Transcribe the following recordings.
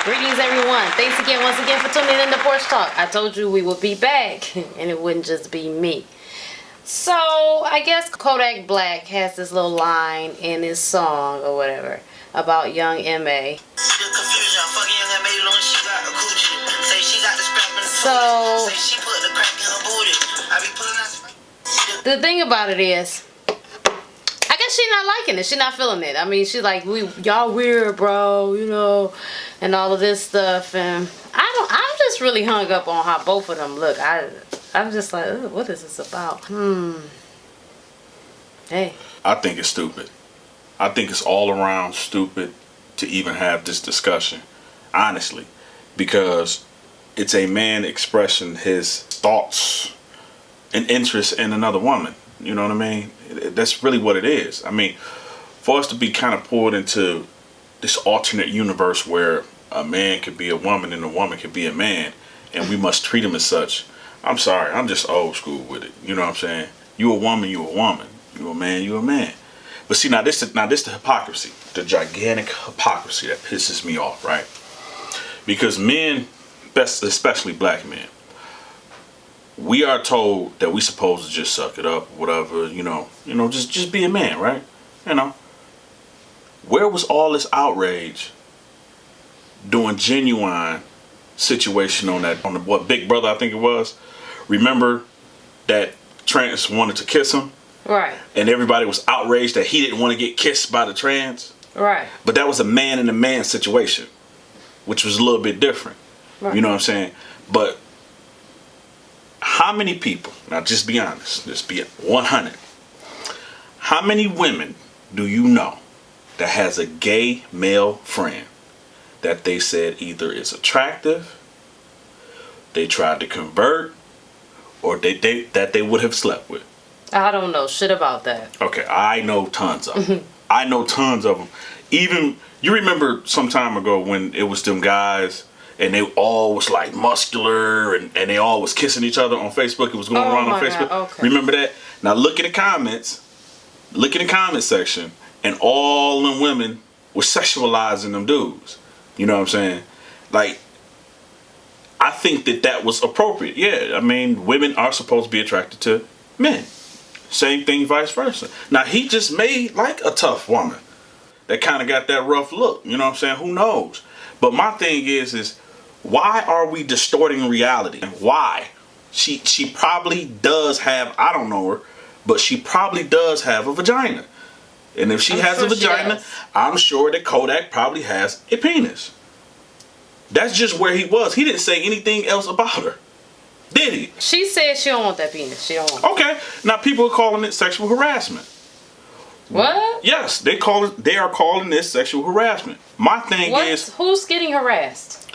Greetings, everyone. Thanks again, once again, for tuning in to Porch Talk. I told you we would be back, and it wouldn't just be me. So, I guess Kodak Black has this little line in his song, or whatever, about young M.A. So, the thing about it is, I guess she's not liking it. She's not feeling it. I mean, she's like, y'all weird, bro, you know, and all of this stuff. And I'm just really hung up on how both of them look. I'm just like, what is this about? Hey. I think it's stupid. I think it's all around stupid to even have this discussion, honestly, because it's a man expressing his thoughts and interests in another woman. You know what I mean? That's really what it is. I mean, for us to be kind of pulled into this alternate universe where a man could be a woman and a woman could be a man, and we must treat him as such. I'm sorry, I'm just old school with it. You know what I'm saying? You a woman, you a woman. You a man, you a man. But see, now this the hypocrisy, the gigantic hypocrisy that pisses me off, right? Because men, especially black men, we are told that we supposed to just suck it up, whatever, you know, just be a man, right? You know, where was all this outrage doing Genuine situation on the what, Big Brother, I think it was? Remember that trans wanted to kiss him? Right. And everybody was outraged that he didn't want to get kissed by the trans? Right. But that was a man and a man situation, which was a little bit different. Right. You know what I'm saying? But how many people, now just be honest, just be 100. How many women do you know that has a gay male friend that they said either is attractive, they tried to convert, or that they would have slept with? I don't know shit about that. Okay, I know tons of them. I know tons of them. Even, you remember some time ago when it was them guys and they all was like muscular and they all was kissing each other on Facebook. It was going around on Facebook. God, okay. Remember that? Now look at the comments. Look at the comment section, and all them women were sexualizing them dudes. You know what I'm saying? Like, I think that was appropriate. Yeah, I mean, women are supposed to be attracted to men. Same thing, vice versa. Now, he just made like a tough woman that kind of got that rough look. You know what I'm saying? Who knows? But my thing is why are we distorting reality? Why? She probably does have, I don't know her, but she probably does have a vagina. And if she has a vagina, I'm sure that Kodak probably has a penis. That's just where he was. He didn't say anything else about her. Did he? She said she don't want that penis. She don't want it. Okay. Now people are calling it sexual harassment. What? Yes, they are calling this sexual harassment. My thing is, who's getting harassed?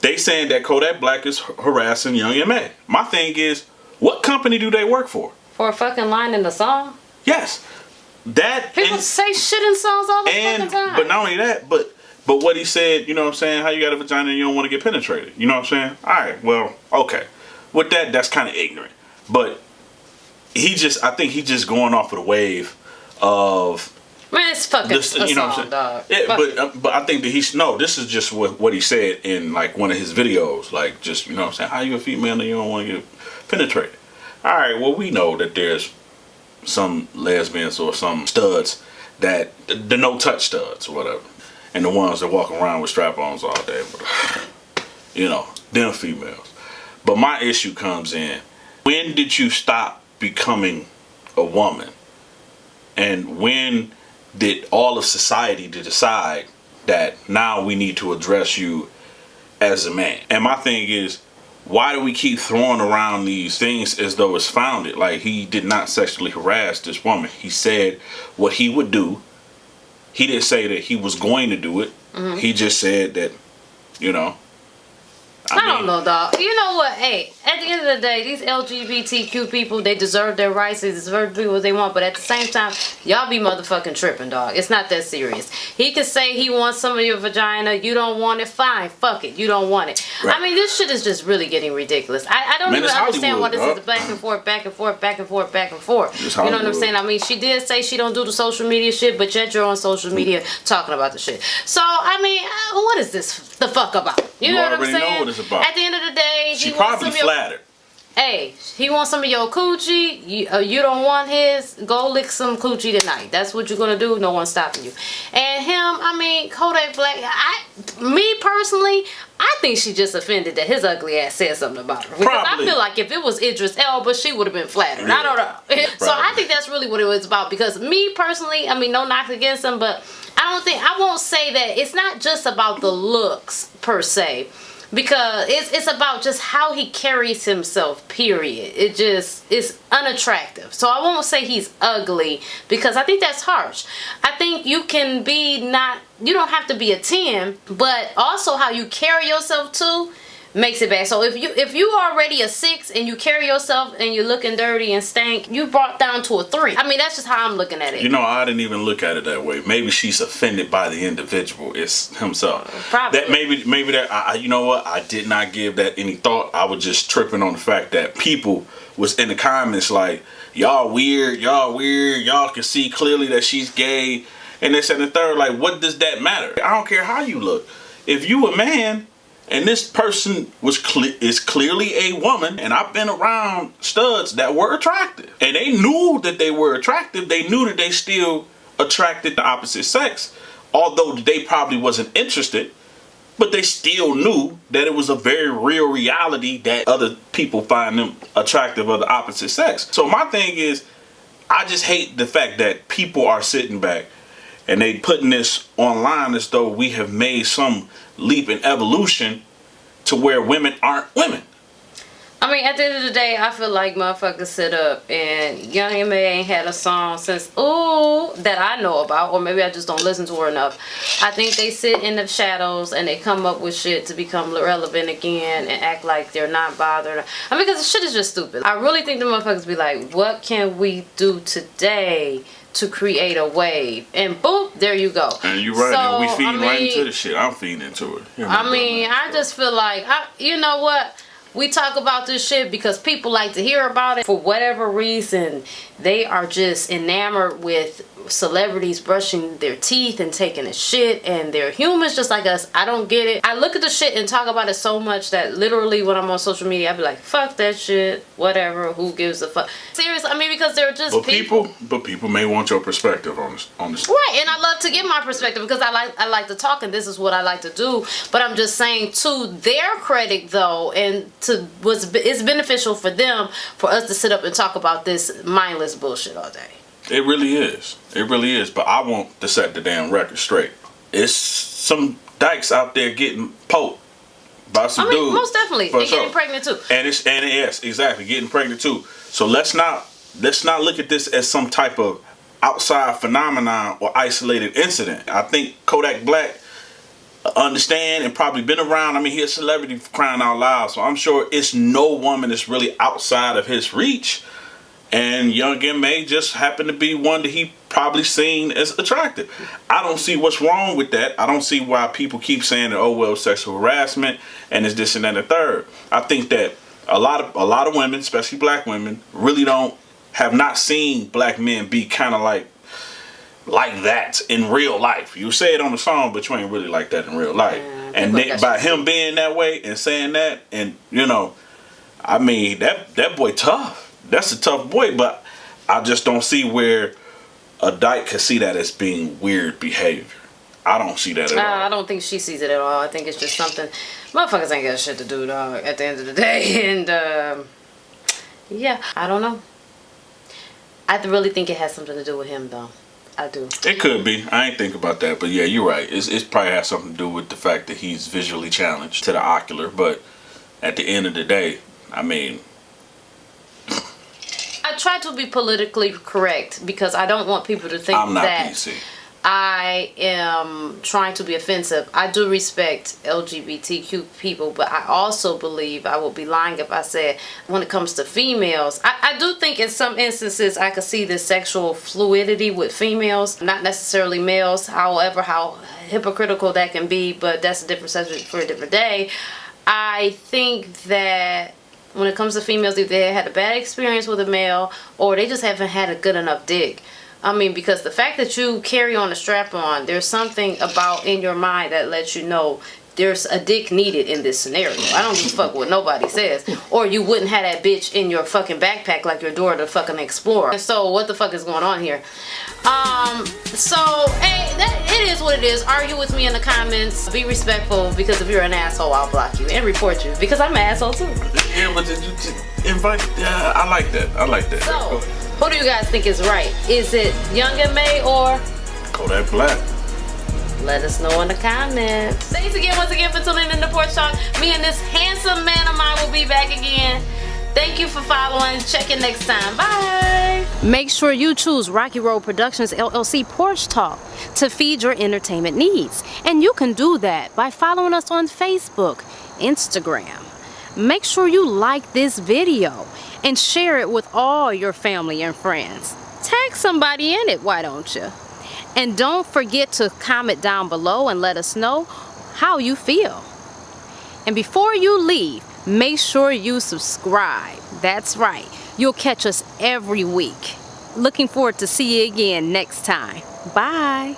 They saying that Kodak Black is harassing young M.A. My thing is, what company do they work for? For a fucking line in the song? Yes. That people say shit in songs all the fucking time. But not only that, but what he said, you know what I'm saying? How you got a vagina and you don't want to get penetrated? You know what I'm saying? All right, well, okay. With that's kind of ignorant. But I think he's just going off of the wave of, man, it's fucking this, you know what I'm saying? Dog. Yeah, but I think that this is just what he said in like one of his videos, like, just, you know what I'm saying, how you a female and you don't want to get penetrated? All right, well, we know that there's some lesbians or some studs, that the no touch studs or whatever, and the ones that walk around with strap-ons all day, you know, them females. But my issue comes in, when did you stop becoming a woman? And when did all of society decide that now we need to address you as a man? And my thing is, why do we keep throwing around these things as though it's founded? Like, he did not sexually harass this woman. He said what he would do. He didn't say that he was going to do it. Mm-hmm. He just said that, you know. I don't know, dog. You know what? Hey, at the end of the day, these LGBTQ people, they deserve their rights. They deserve to do what they want. But at the same time, y'all be motherfucking tripping, dog. It's not that serious. He could say he wants some of your vagina. You don't want it. Fine. Fuck it. You don't want it. Right. I mean, this shit is just really getting ridiculous. I don't even understand why this is back and forth, back and forth, back and forth, back and forth. You know what I'm saying? I mean, she did say she don't do the social media shit, but yet you're on social media talking about the shit. So, I mean, what is this? the fuck about. You know what I'm already saying? know what it's about. At the end of the day, She he wants probably some of your, flattered. hey, he wants some of your coochie. You don't want his. Go lick some coochie tonight. That's what you're gonna do. No one's stopping you. And him, I mean, Kodak Black. Me personally, I think she just offended that his ugly ass said something about her. Because Probably. I feel like if it was Idris Elba, she would have been flattered. Yeah. I don't know. So I Probably. think that's really what it was about. Because me personally, I mean, no knock against him, but I won't say that it's not just about the looks per se. Because it's about just how he carries himself, period. It just is unattractive. So I won't say he's ugly because I think that's harsh. I think you can be you don't have to be a 10, but also how you carry yourself too makes it bad. So if you already a 6 and you carry yourself and you're looking dirty and stank, you brought down to a 3. I mean, that's just how I'm looking at it. You know, I didn't even look at it that way. Maybe she's offended by the individual. It's himself. Probably. That maybe that you know what? I did not give that any thought. I was just tripping on the fact that people was in the comments like, y'all weird, y'all can see clearly that she's gay, and this and the third. Like, what does that matter? I don't care how you look. If you a man and this person is clearly a woman, and I've been around studs that were attractive, and they knew that they were attractive. They knew that they still attracted the opposite sex, although they probably wasn't interested, but they still knew that it was a very real reality that other people find them attractive of the opposite sex. So my thing is, I just hate the fact that people are sitting back and they putting this online as though we have made some leap in evolution to where women aren't women. I mean, at the end of the day, I feel like motherfuckers sit up and Young M.A. ain't had a song since, that I know about, or maybe I just don't listen to her enough. I think they sit in the shadows and they come up with shit to become relevant again and act like they're not bothered. I mean, because the shit is just stupid. I really think the motherfuckers be like, what can we do today to create a wave? And boom, there you go. And you're right. So, and we feeding right mean, into the shit. I'm feeding into it. I just feel like, you know what? We talk about this shit because people like to hear about it. For whatever reason, they are just enamored with celebrities brushing their teeth and taking a shit, and they're humans just like us. I don't get it. I look at the shit and talk about it so much that literally when I'm on social media, I be like, fuck that shit, whatever, who gives a fuck. Seriously, I mean, because they're just people. But people may want your perspective on this. Right, and I love to give my perspective because I like to talk, and this is what I like to do. But I'm just saying, to their credit though, and it's beneficial for them for us to sit up and talk about this mindless bullshit all day. It really is. It really is. But I want to set the damn record straight. It's some dykes out there getting poked by some dudes. Most definitely. And getting pregnant too. And yes, exactly, getting pregnant too. So let's not look at this as some type of outside phenomenon or isolated incident. I think Kodak Black understand and probably been around. I mean, he's a celebrity for crying out loud. So I'm sure it's no woman that's really outside of his reach. And Young M.A. just happened to be one that he probably seen as attractive. I don't see what's wrong with that. I don't see why people keep saying that, oh well, sexual harassment and it's this and that and the third. I think that a lot of women, especially black women, really have not seen black men be kind of like that in real life. You say it on the song, but you ain't really like that in real life. And by him being that way and saying that, and I mean that boy tough. That's a tough boy, but I just don't see where a dyke can see that as being weird behavior. I don't see that at all. I don't think she sees it at all. I think it's just something motherfuckers ain't got shit to do, dog, at the end of the day. And yeah, I don't know. I really think it has something to do with him, though. I do. It could be. I ain't think about that, but yeah, you're right. It probably has something to do with the fact that he's visually challenged to the ocular. But at the end of the day, I mean, I try to be politically correct because I don't want people to think I'm not that PC. I am trying to be offensive. I do respect LGBTQ people, but I also believe I would be lying if I said when it comes to females, I do think in some instances I could see the sexual fluidity with females, not necessarily males, however how hypocritical that can be, but that's a different subject for a different day. I think that when it comes to females, either they had a bad experience with a male or they just haven't had a good enough dick. I mean, because the fact that you carry on a strap on, there's something about in your mind that lets you know there's a dick needed in this scenario. I don't give a fuck what nobody says. Or you wouldn't have that bitch in your fucking backpack like your Dora the fucking Explorer. And so what the fuck is going on here? So, hey, it is what it is. Argue with me in the comments. Be respectful, because if you're an asshole, I'll block you and report you, because I'm an asshole too. Yeah, but you just invite. I like that. I like that. So, who do you guys think is right? Is it Young and May or Kodak Black? Let us know in the comments. Thanks again, once again, for tuning in to Porch Talk. Me and this handsome man of mine will be back again. Thank you for following. Check in next time. Bye. Make sure you choose Rocky Road Productions LLC Porch Talk to feed your entertainment needs. And you can do that by following us on Facebook, Instagram. Make sure you like this video and share it with all your family and friends. Tag somebody in it, why don't you? And don't forget to comment down below and let us know how you feel. And before you leave, make sure you subscribe. That's right. You'll catch us every week. Looking forward to see you again next time. Bye.